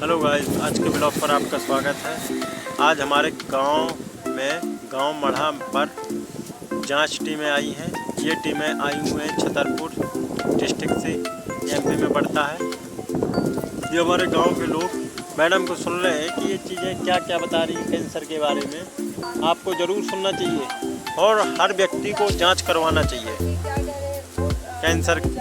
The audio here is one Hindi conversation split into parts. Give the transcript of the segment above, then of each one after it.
हेलो गाइस, आज के ब्लॉग पर आपका स्वागत है। आज हमारे गांव मढ़ा पर जांच टीमें आई हैं। ये टीमें आई हुई हैं छतरपुर डिस्ट्रिक्ट से, एमपी में पड़ता है। ये हमारे गांव के लोग मैडम को सुन रहे हैं कि ये चीज़ें क्या क्या बता रही हैं कैंसर के बारे में। आपको ज़रूर सुनना चाहिए और हर व्यक्ति को जाँच करवाना चाहिए कैंसर की।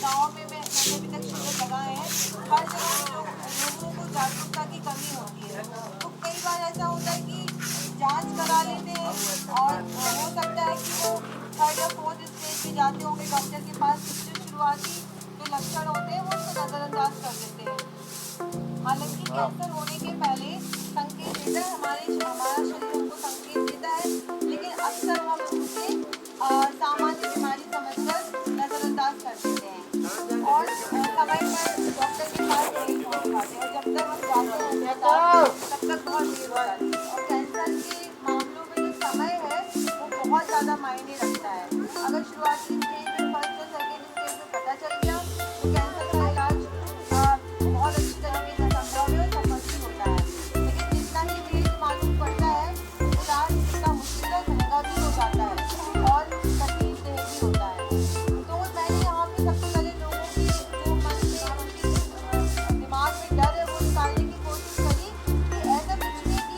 गाँव में मैंने अभी तक शिविर लगाए हैं, हर जगह लोगों को जागरूकता की कमी होती है। तो कई बार ऐसा होता है कि जांच करा लेते हैं और हो सकता है कि वो थर्ड या फोर्थ स्टेज पे जाते होंगे डॉक्टर के पास। जो शुरुआती जो लक्षण होते हैं वो उसको नज़रअंदाज कर देते हैं। हालांकि कैंसर होने के पहले संकेत देता है, हमारा शरीर हमको संकेत देता है, लेकिन अक्सर हम उसे सामान्य बीमारी समझकर नज़रअंदाज कर देते हैं और समय पर डॉक्टर के पास नहीं पहुंच पाते और जब तक हम जाते हैं तब तक बहुत देर हो जाती है। और कैंसर के मामलों में जो समय है वो बहुत ज़्यादा मायने रखता है। अगर शुरुआती स्टेज में फर्स्ट या सेकेंड स्टेज में पता चल गया तो कैंसर का इलाज बहुत अच्छी तरीके से संभव है और सफल भी होता है। लेकिन जितना ही लेट मालूम पड़ता है इलाज उतना मुश्किल और महंगा भी हो जाता है और तकलीफदेह भी होता है। तो मैंने यहाँ पे सबसे पहले लोगों की जो मन में दिमाग में डर है वो निकालने की कोशिश करी कि ऐसा कुछ नहीं कि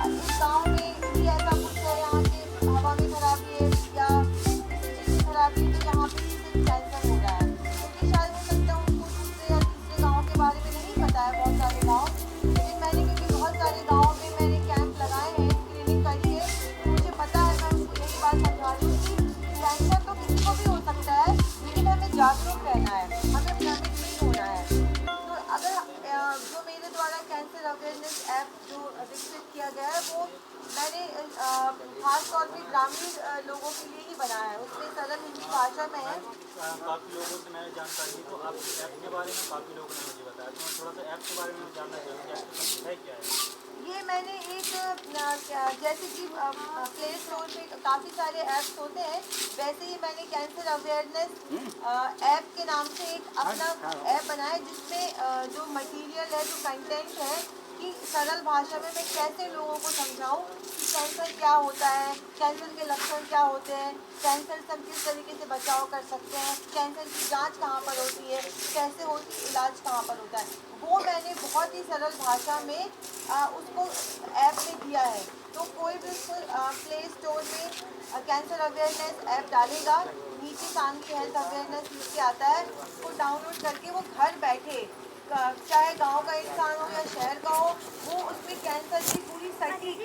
इस गाँव में ही ऐसा कुछ है, यहाँ के हवा में खराबी है या किसी चीज़ की खराबी है तो यहाँ पे ही सिर्फ कैंसर हो रहा है। क्योंकि शायद हो सकता है उनको दूसरे या तीसरे गाँव के बारे में नहीं पता है बहुत सारे गाँव, लेकिन मैंने क्योंकि बहुत सारे गाँव में मैंने कैंप लगाए हैं, स्क्रीनिंग करी है, तो मुझे पता है। मैं उनको यही बात समझा रही हूँ कि कैंसर तो किसी को भी हो सकता है, लेकिन हमें जागरूक रहना है, हमें भ्रमित नहीं होना है। तो अगर जो मेरे द्वारा कैंसर अवेयरनेस ऐप जो विकसित किया गया है वो मैंने खास तौर पे ग्रामीण लोगों के लिए ही बनाया है। उसमें सरल हिंदी भाषा में है। काफ़ी लोगों से मैंने जानकारी ली, तो आप ऐप के बारे में काफ़ी लोगों ने मुझे बताया, तो मैं थोड़ा सा ऐप के बारे में जानना चाहूँगा है क्या है। ये मैंने एक जैसे कि प्ले स्टोर पे काफ़ी सारे ऐप्स होते हैं, वैसे ही मैंने कैंसर अवेयरनेस ऐप के नाम से एक अपना ऐप बनाया जिसमें जो मटेरियल है, जो कंटेंट है कि सरल भाषा में मैं कैसे लोगों को समझाऊं कि कैंसर क्या होता है, कैंसर के लक्षण क्या होते हैं, कैंसर से हम किस तरीके से बचाव कर सकते हैं, कैंसर की जांच कहाँ पर होती है, कैसे होती है, इलाज कहाँ पर होता है, वो मैंने बहुत ही सरल भाषा में उसको ऐप में दिया है। तो कोई भी उसको प्ले स्टोर में कैंसर अवेयरनेस ऐप डालेगा, नीचे सांगी हेल्थ अवेयरनेस लिख के आता है, उसको डाउनलोड करके वो घर बैठे चाहे गांव का इंसान हो या शहर का हो, वो उसमें कैंसर की पूरी सटीक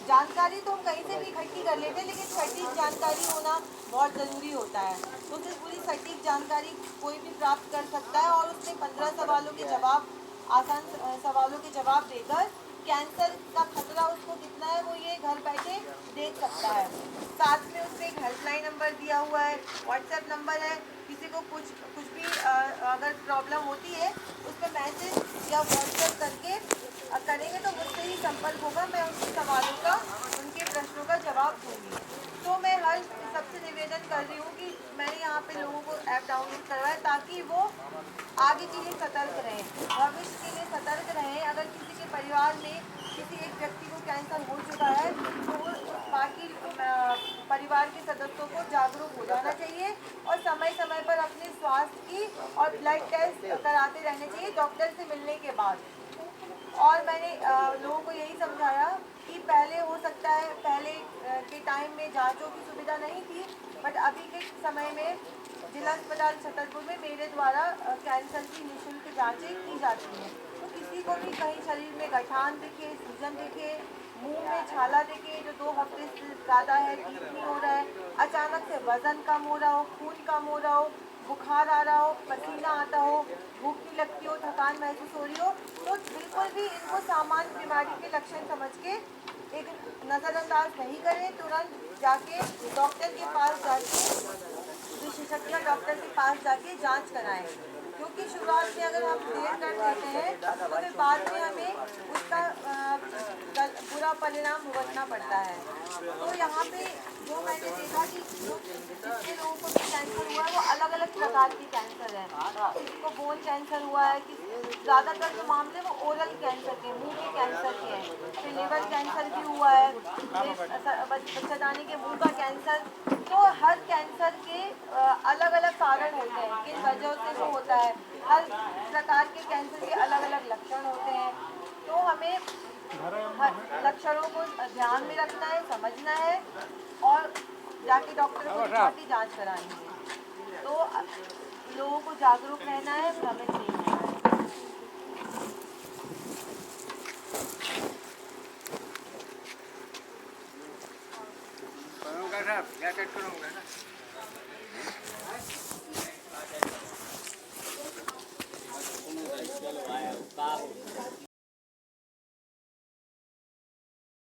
जानकारी तो हम कहीं से भी इकट्ठी कर लेते हैं, लेकिन सटीक जानकारी होना बहुत ज़रूरी होता है। तो उससे पूरी सटीक जानकारी कोई भी प्राप्त कर सकता है और उसमें 15 सवालों के जवाब, आसान सवालों के जवाब देकर कैंसर का खतरा उसको कितना है वो ये घर बैठे देख सकता है। साथ में उसमें एक हेल्पलाइन नंबर दिया हुआ है, व्हाट्सएप नंबर है, किसी को कुछ भी अगर प्रॉब्लम होती है उस पर मैसेज या व्हाट्सएप करके करेंगे तो मुझसे ही संपर्क होगा, मैं उनके सवालों का, उनके प्रश्नों का जवाब दूंगी। तो मैं हर सबसे निवेदन कर रही हूँ कि मैंने यहाँ पे लोगों को ऐप डाउनलोड करवाया ताकि वो आगे के लिए सतर्क रहें, भविष्य के लिए सतर्क रहें। अगर किसी के परिवार में किसी एक व्यक्ति को कैंसर हो चुका है तो वो बाकी परिवार के सदस्यों को जागरूक हो जाना चाहिए और समय समय पर अपने स्वास्थ्य की और ब्लड टेस्ट कराते रहने चाहिए डॉक्टर से मिलने के बाद। और मैंने लोगों को यही समझाया कि पहले हो सकता है, पहले के टाइम में जांचों की सुविधा नहीं थी, बट अभी के समय में जिला अस्पताल छतरपुर में मेरे द्वारा कैंसर की निःशुल्क जांचें की जाती हैं। किसी को भी कहीं शरीर में गठान दिखे, सूजन दिखे, मुंह में छाला दिखे जो 2 हफ्ते से ज़्यादा है, ठीक नहीं हो रहा है, अचानक से वज़न कम हो रहा हो, खून कम हो रहा हो, बुखार आ रहा हो, पसीना आता हो, भूख नहीं लगती हो, थकान महसूस हो रही हो, तो बिल्कुल भी इनको सामान्य बीमारी के लक्षण समझ के एक नज़रअंदाज नहीं करें। तुरंत जाके डॉक्टर के पास जाके, विशेषज्ञ डॉक्टर के पास जाके जांच कराएं, क्योंकि शुरुआत में अगर हम देर कर देते हैं तो फिर बाद में हमें उसका बुरा परिणाम भुगतना पड़ता है। तो यहाँ पे जो मैंने देखा कि जो जितने लोगों को भी कैंसर हुआ है वो अलग अलग प्रकार के कैंसर हैं। किसी को बोन कैंसर हुआ है, किसी ज़्यादातर जो मामले वो ओरल कैंसर के, मुंह के कैंसर के हैं, फिर लिवर कैंसर भी हुआ है, फिर बच्चादानी के मुंह का कैंसर। तो हर कैंसर के अलग अलग कारण होते हैं, किन वजहों से वो होता है, हर प्रकार के कैंसर के अलग अलग लक्षण होते हैं। तो हमें हर लक्षणों को ध्यान में रखना है, समझना है और जाके डॉक्टर को दिखा के जाँच करानी है। तो लोगों को जागरूक रहना है, भ्रमित नहीं होना है। करूँगा साहब, जैकेट करूँगा ना।